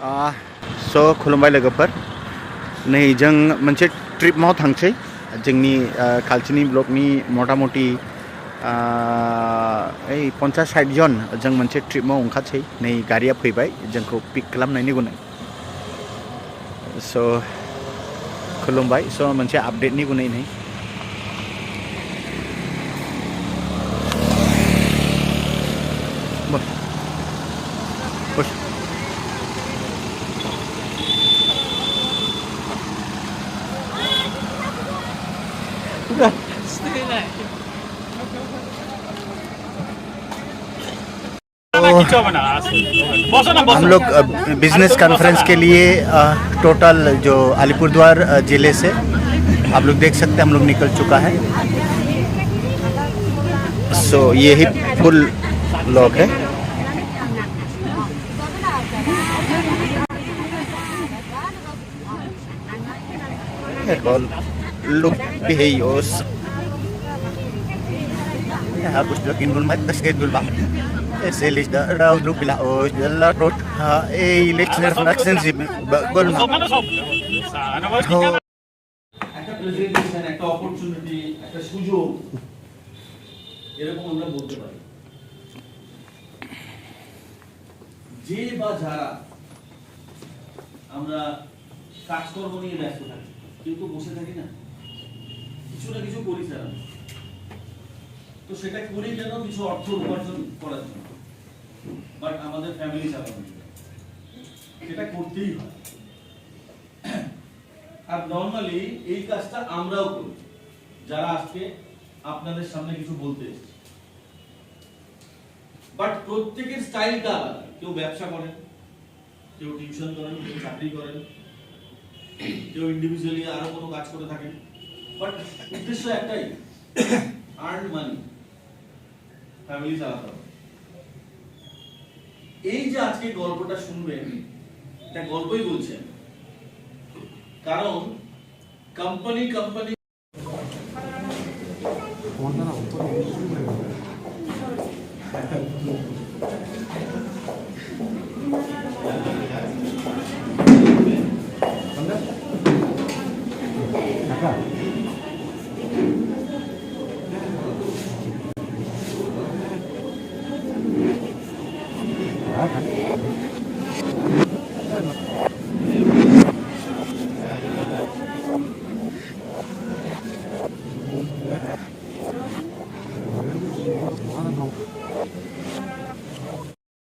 स' खुलुमबाय लोगोफोर नै जों मोनसे ट्रिपआव थांसै जोंनि कालचिनि ब्लकनि मथा मथि 50-60 जन जों मोनसे ट्रिपआव ओंखारसै नै गारिया फैबाय जोंखौ पिक खालामनायनि गुनै स' खुलुमबाय स' मोनसे आपडेटनि गुनै नै हम लोग बिजनेस कॉन्फ्रेंस के लिए टोटल जो अलीपुरद्वार ज़िले से आप लोग देख सकते हैं हम लोग निकल चुका है। सो ये ही फुल लॉक है। Look behayos. Habis looking dulu mat schedule bang. Selis da raud lu pila os jalla rot. Lecture fraction si gol ma. একটা প্রেজেন্টেশন একটা অপরচুনিটি একটা সুযোগ এরকম আমরা বলতে পারি যে বা যারা আমরা কাজকর্ম নিয়ে ব্যস্ত থাকি কেউ তো বসে থাকি না কিছু না কিছু করি স্যার তো সেটা করি যেন কিছু অর্থ উপার্জন করার জন্য বাট আমাদের ফ্যামিলি চালানোর জন্য সেটা করতেই হয় আর নরমালি এই কাজটা আমরাও করি যারা আজকে আপনাদের সামনে কিছু বলতে এসেছে বাট প্রত্যেকের স্টাইলটা আলাদা কেউ ব্যবসা করেন কেউ টিউশন করেন কেউ চাকরি করেন কেউ ইন্ডিভিজুয়ালি আরো কোনো কাজ করে থাকেন বাট উদ্দেশ্য একটাই আর্ন মানি ফ্যামিলি চালাতে হবে এই যে আজকে গল্পটা শুনবেন এটা গল্পই বলছেন কারণ কোম্পানি